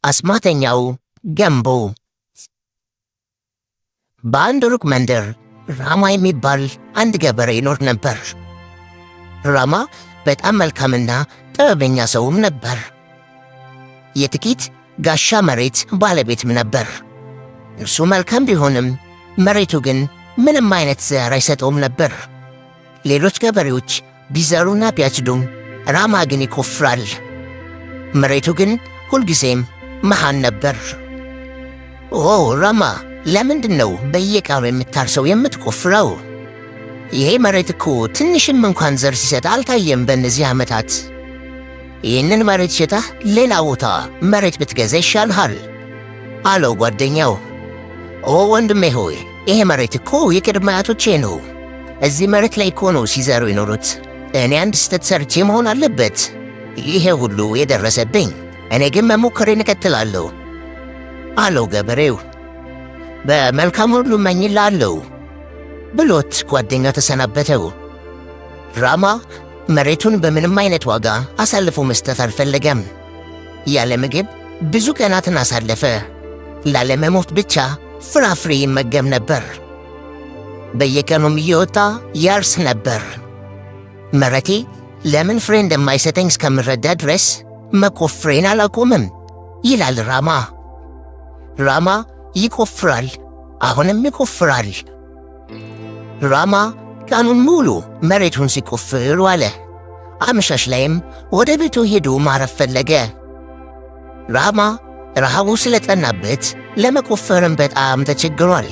አስማተኛው ገንቦ። በአንድ ሩቅ መንደር ራማ የሚባል አንድ ገበሬ ይኖር ነበር። ራማ በጣም መልካምና ጥበበኛ ሰውም ነበር። የጥቂት ጋሻ መሬት ባለቤትም ነበር። እርሱ መልካም ቢሆንም መሬቱ ግን ምንም አይነት ዘር አይሰጠውም ነበር። ሌሎች ገበሬዎች ቢዘሩና ቢያጭዱም ራማ ግን ይቆፍራል። መሬቱ ግን ሁልጊዜም መሃን ነበር። ኦ ራማ፣ ለምንድን ነው በየቀኑ የምታርሰው የምትቆፍረው? ይሄ መሬት እኮ ትንሽም እንኳን ዘር ሲሰጥ አልታየም በእነዚህ ዓመታት። ይህንን መሬት ሽጠህ ሌላ ቦታ መሬት ብትገዛ ይሻልሃል አለው ጓደኛው። ኦ ወንድሜ ሆይ፣ ይሄ መሬት እኮ የቅድመ አያቶቼ ነው። እዚህ መሬት ላይ እኮ ነው ሲዘሩ ይኖሩት። እኔ አንድ ስህተት ሰርቼ መሆን አለበት ይሄ ሁሉ የደረሰብኝ። እኔ ግን መሞከሬን እቀጥላለሁ አለው ገበሬው። በመልካም ሁሉ እመኝልሃለሁ ብሎት ጓደኛው ተሰናበተው። ራማ መሬቱን በምንም አይነት ዋጋ አሳልፎ መስጠት አልፈለገም። ያለ ምግብ ብዙ ቀናትን አሳለፈ። ላለመሞት ብቻ ፍራፍሬ ይመገብ ነበር። በየቀኑም እየወጣ ያርስ ነበር። መሬቴ ለምን ፍሬ እንደማይሰጠኝ እስከምረዳ ድረስ መቆፍሬን አላቆምም ይላል ራማ። ራማ ይቆፍራል፣ አሁንም ይቆፍራል። ራማ ቀኑን ሙሉ መሬቱን ሲቆፍር ዋለ። አመሻሽ ላይም ወደ ቤቱ ሄዶ ማረፍ ፈለገ። ራማ ረሃቡ ስለጠናበት ለመቆፈርም በጣም ተቸግሯል።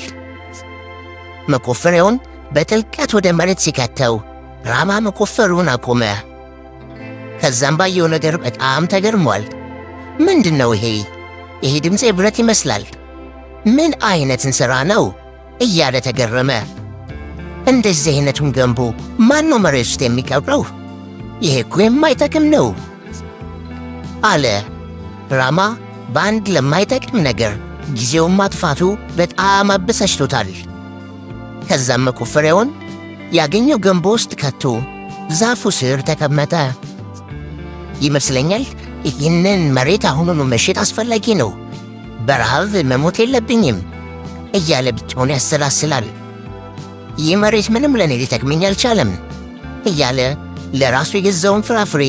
መቆፈሪያውን በጥልቀት ወደ መሬት ሲከተው ራማ መቆፈሩን አቆመ። ከዛም ባየው ነገር በጣም ተገርሟል። ምንድነው ይሄ? ይሄ ድምፅ ብረት ይመስላል። ምን አይነትን ሥራ ነው እያለ ተገረመ። እንደዚህ አይነቱን ገንቦ ማን ነው መሬት ውስጥ የሚቀብረው? ይሄ እኮ የማይጠቅም ነው አለ። ራማ በአንድ ለማይጠቅም ነገር ጊዜውን ማጥፋቱ በጣም አበሳጭቶታል። ከዛም መቆፈሪያውን ያገኘው ገንቦ ውስጥ ከቶ ዛፉ ስር ተቀመጠ። ይመስለኛል ይህንን መሬት አሁኑኑ መሸጥ አስፈላጊ ነው፣ በረሃብ መሞት የለብኝም እያለ ብቻውን ያሰላስላል። ይህ መሬት ምንም ለእኔ ሊጠቅመኝ አልቻለም እያለ ለራሱ የገዛውን ፍራፍሬ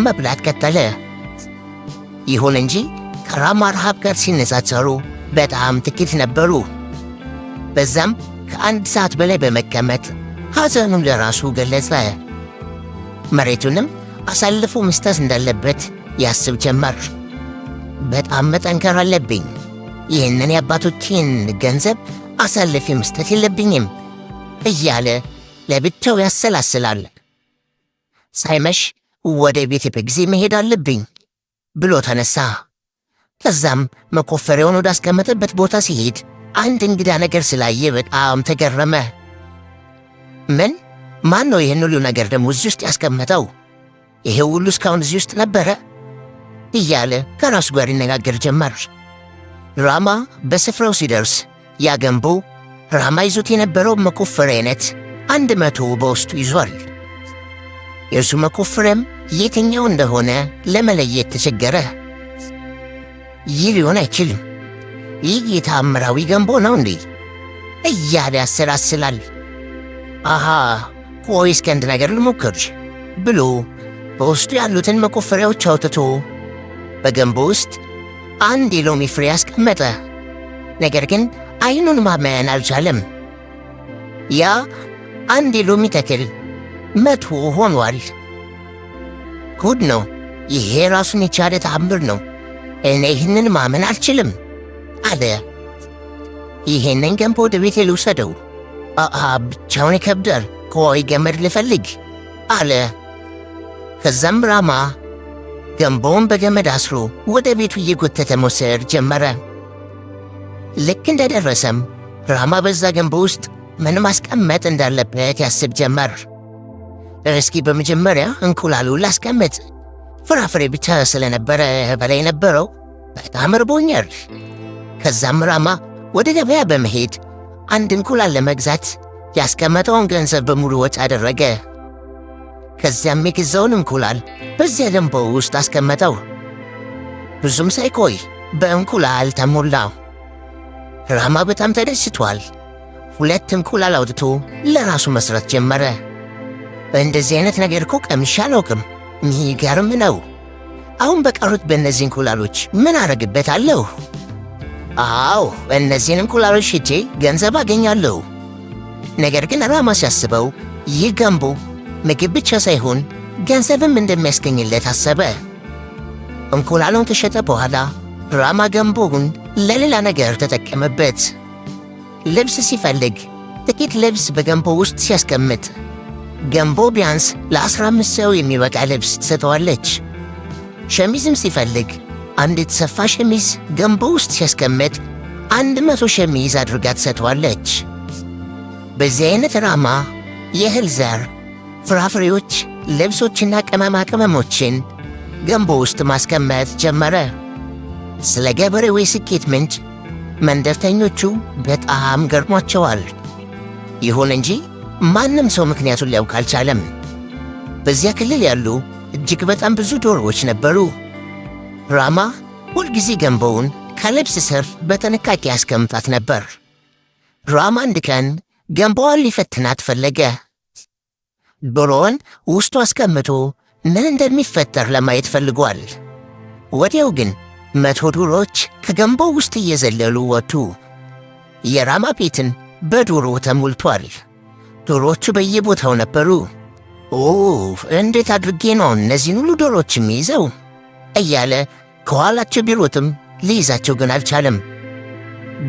መብላት ቀጠለ። ይሁን እንጂ ከራማ ረሃብ ጋር ሲነጻጸሩ በጣም ጥቂት ነበሩ። በዛም ከአንድ ሰዓት በላይ በመቀመጥ ሐዘኑን ለራሱ ገለጸ። መሬቱንም አሳልፎ መስጠት እንዳለበት ያስብ ጀመር። በጣም መጠንከር አለብኝ፣ ይህንን የአባቶቼን ገንዘብ አሳልፌ መስጠት የለብኝም እያለ ለብቻው ያሰላስላል። ሳይመሽ ወደ ቤቴ በጊዜ መሄድ አለብኝ ብሎ ተነሳ። ከዛም መቆፈሪያውን ወዳስቀመጠበት ቦታ ሲሄድ አንድ እንግዳ ነገር ስላየ በጣም ተገረመ። ምን? ማን ነው ይህን ሁሉ ነገር ደግሞ እዚህ ውስጥ ያስቀመጠው? ይሄ ሁሉ እስካሁን እዚህ ውስጥ ነበረ እያለ ከራሱ ጋር ይነጋገር ጀመር። ራማ በስፍራው ሲደርስ ያ ገንቦ ራማ ይዞት የነበረው መቆፈሪያ አይነት 100 በውስጡ ይዟል። የእርሱ መቆፈሪያም የትኛው እንደሆነ ለመለየት ተቸገረ። ይህ ሊሆን አይችልም፣ ይህ የተአምራዊ ገንቦ ነው እንዴ እያለ ያሰላስላል። አሃ ቆይ እስኪ አንድ ነገር ልሞክር ብሎ በውስጡ ያሉትን መቆፈሪያዎች አውጥቶ በገንቦ ውስጥ አንድ የሎሚ ፍሬ አስቀመጠ። ነገር ግን አይኑን ማመን አልቻለም። ያ አንድ የሎሚ ተክል 100 ሆኗል። ጉድ ነው! ይሄ ራሱን የቻለ ተአምር ነው። እኔ ይህንን ማመን አልችልም አለ። ይሄንን ገንቦ ወደ ቤቴ ልውሰደው? ብቻውን ይከብዳል፣ ቆይ ገመድ ልፈልግ አለ። ከዛም ራማ ገንቦውን በገመድ አስሮ ወደ ቤቱ እየጎተተ መውሰድ ጀመረ። ልክ እንደደረሰም ራማ በዛ ገንቦ ውስጥ ምን ማስቀመጥ እንዳለበት ያስብ ጀመር። እስኪ በመጀመሪያ እንቁላሉን ላስቀምጥ። ፍራፍሬ ብቻ ስለነበረ በላይ ነበረው፣ በጣም እርቦኛል። ከዛም ራማ ወደ ገበያ በመሄድ አንድ እንቁላል ለመግዛት ያስቀመጠውን ገንዘብ በሙሉ ወጪ አደረገ። ከዚያም የገዛውን እንቁላል በዚያ ገንቦ ውስጥ አስቀመጠው። ብዙም ሳይቆይ በእንቁላል ተሞላ። ራማ በጣም ተደስቷል። 2 እንቁላል አውጥቶ ለራሱ መስራት ጀመረ። እንደዚህ አይነት ነገር እኮ ቀምሼ አላውቅም፣ የሚገርም ነው። አሁን በቀሩት በእነዚህ እንቁላሎች ምን አረግበታለሁ? አዎ እነዚህን እንቁላሎች ሽጬ ገንዘብ አገኛለሁ። ነገር ግን ራማ ሲያስበው ይህ ገንቦ ምግብ ብቻ ሳይሆን ገንዘብም እንደሚያስገኝለት አሰበ። እንቁላሉን ከሸጠ በኋላ ራማ ገንቦውን ለሌላ ነገር ተጠቀመበት። ልብስ ሲፈልግ ጥቂት ልብስ በገንቦ ውስጥ ሲያስቀምጥ ገንቦ ቢያንስ ለ15 ሰው የሚበቃ ልብስ ትሰጠዋለች። ሸሚዝም ሲፈልግ አንድ የተሰፋ ሸሚዝ ገንቦ ውስጥ ሲያስቀምጥ 100 ሸሚዝ አድርጋ ትሰጠዋለች። በዚህ አይነት ራማ የእህል ዘር፣ ፍራፍሬዎች፣ ልብሶችና ቅመማ ቅመሞችን ገንቦ ውስጥ ማስቀመጥ ጀመረ። ስለ ገበሬው የስኬት ምንጭ መንደርተኞቹ በጣም ገርሟቸዋል። ይሁን እንጂ ማንም ሰው ምክንያቱን ሊያውቅ አልቻለም። በዚያ ክልል ያሉ እጅግ በጣም ብዙ ዶሮዎች ነበሩ። ራማ ሁልጊዜ ገንቦውን ከልብስ ስር በጥንቃቄ ያስቀምጣት ነበር። ራማ አንድ ቀን ገንቦዋን ሊፈትናት ፈለገ። ዶሮውን ውስጡ አስቀምጦ ምን እንደሚፈጠር ለማየት ፈልጓል። ወዲያው ግን 100 ዶሮዎች ከገንቦ ውስጥ እየዘለሉ ወጡ። የራማ ቤትን በዶሮ ተሞልቷል። ዶሮዎቹ በየቦታው ነበሩ። እንዴት አድርጌ ነው እነዚህን ሁሉ ዶሮዎች የሚይዘው እያለ ከኋላቸው ቢሮጥም ሊይዛቸው ግን አልቻለም።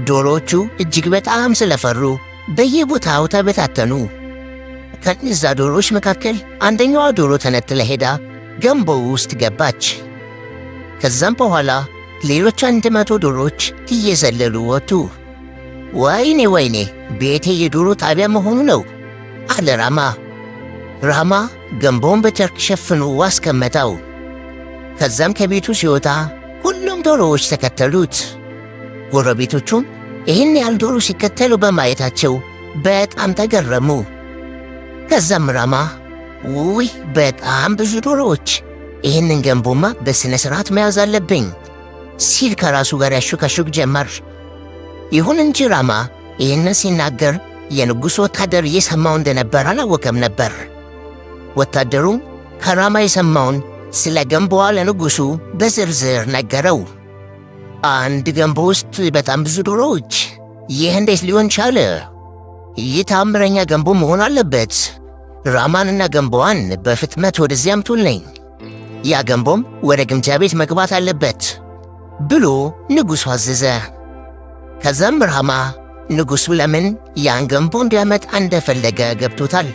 ዶሮዎቹ እጅግ በጣም ስለፈሩ በየቦታው ተበታተኑ። ከነዛ ዶሮዎች መካከል አንደኛዋ ዶሮ ተነጥላ ሄዳ ገንቦ ውስጥ ገባች። ከዛም በኋላ ሌሎች 100 ዶሮዎች እየዘለሉ ወጡ። ወይኔ ወይኔ ቤቴ የዶሮ ጣቢያ መሆኑ ነው አለ ራማ። ራማ ገንቦውን በጨርቅ ሸፍኖ አስቀመጠው። ከዛም ከቤቱ ሲወጣ ሁሉም ዶሮዎች ተከተሉት። ጎረቤቶቹም ይህን ያህል ዶሮ ሲከተሉ በማየታቸው በጣም ተገረሙ። ከዛም ራማ ውይ በጣም ብዙ ዶሮዎች፣ ይህንን ገንቦማ በሥነ ሥርዓት መያዝ አለብኝ ሲል ከራሱ ጋር ያሹካሹክ ጀመር። ይሁን እንጂ ራማ ይህንን ሲናገር የንጉሡ ወታደር እየሰማው እንደነበር አላወቀም ነበር። ወታደሩም ከራማ የሰማውን ስለ ገንቦዋ ለንጉሡ በዝርዝር ነገረው። አንድ ገንቦ ውስጥ በጣም ብዙ ዶሮዎች፣ ይህ እንዴት ሊሆን ቻለ? ይህ ተአምረኛ ገንቦ መሆን አለበት። ራማንና ገንቦዋን በፍጥነት ወደዚያ አምጡልኝ። ያ ገንቦም ወደ ግምጃ ቤት መግባት አለበት ብሎ ንጉሡ አዘዘ። ከዛም ራማ ንጉሡ ለምን ያን ገንቦ እንዲያመጣ እንደፈለገ ገብቶታል።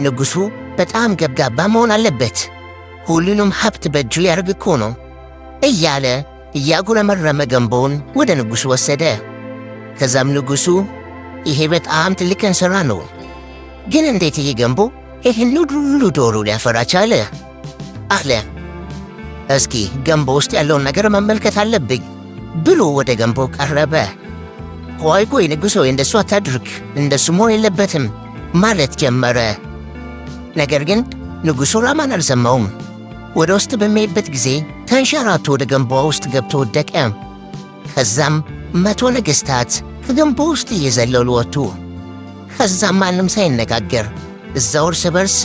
ንጉሡ በጣም ገብጋባ መሆን አለበት፣ ሁሉንም ሀብት በእጁ ሊያደርግ እኮ ነው እያለ እያጉረመረመ ገንቦውን ወደ ንጉሡ ወሰደ። ከዛም ንጉሡ ይሄ በጣም ትልቅ እንሥራ ነው፣ ግን እንዴት ይሄ ገንቦ ይህን ሁሉ ዶሮ ሊያፈራ ቻለ አለ። እስኪ ገንቦ ውስጥ ያለውን ነገር መመልከት አለብኝ ብሎ ወደ ገንቦ ቀረበ። ቆይ ንጉሥ ሆይ እንደሱ አታድርግ፣ እንደሱ መሆን የለበትም ማለት ጀመረ። ነገር ግን ንጉሡ ራማን አልሰማውም። ወደ ውስጥ በሚሄድበት ጊዜ ተንሸራቶ ወደ ገንቦ ውስጥ ገብቶ ወደቀ። ከዛም 100 ነገሥታት ከገንቦ ውስጥ እየዘለሉ ወጡ። ከዛም ማንም ሳይነጋገር እዛው እርስ በርስ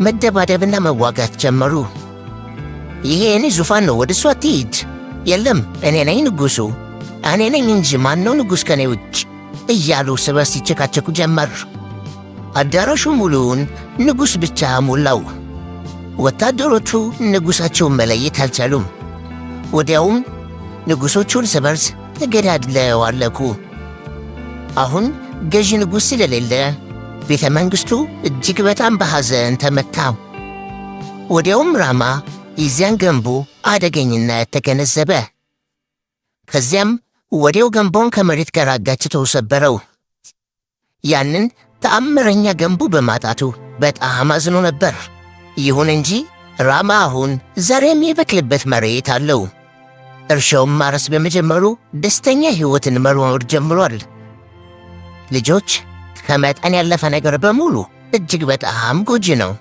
መደባደብና መዋጋት ጀመሩ። ይሄ እኔ ዙፋን ነው፣ ወደ እሱ አትሂድ። የለም እኔ ነኝ ንጉሡ፣ እኔ ነኝ እንጂ ማነው ንጉሥ ከኔ ውጭ እያሉ እርስ በርስ ይቸካቸኩ ጀመር። አዳራሹ ሙሉውን ንጉሥ ብቻ ሞላው። ወታደሮቹ ንጉሣቸውን መለየት አልቻሉም። ወዲያውም ንጉሶቹ እርስ በርስ ተገዳድለው አለቁ። አሁን ገዢ ንጉሥ ስለሌለ ቤተ መንግሥቱ እጅግ በጣም በሐዘን ተመታ። ወዲያውም ራማ የዚያን ገንቦ አደገኝነት ተገነዘበ። ከዚያም ወዲያው ገንቦውን ከመሬት ጋር አጋጭቶ ሰበረው። ያንን ተአምረኛ ገንቦ በማጣቱ በጣም አዝኖ ነበር። ይሁን እንጂ ራማ አሁን ዘር የሚበቅልበት መሬት አለው። እርሻውም ማረስ በመጀመሩ ደስተኛ ሕይወትን መኖር ጀምሯል። ልጆች፣ ከመጠን ያለፈ ነገር በሙሉ እጅግ በጣም ጎጂ ነው።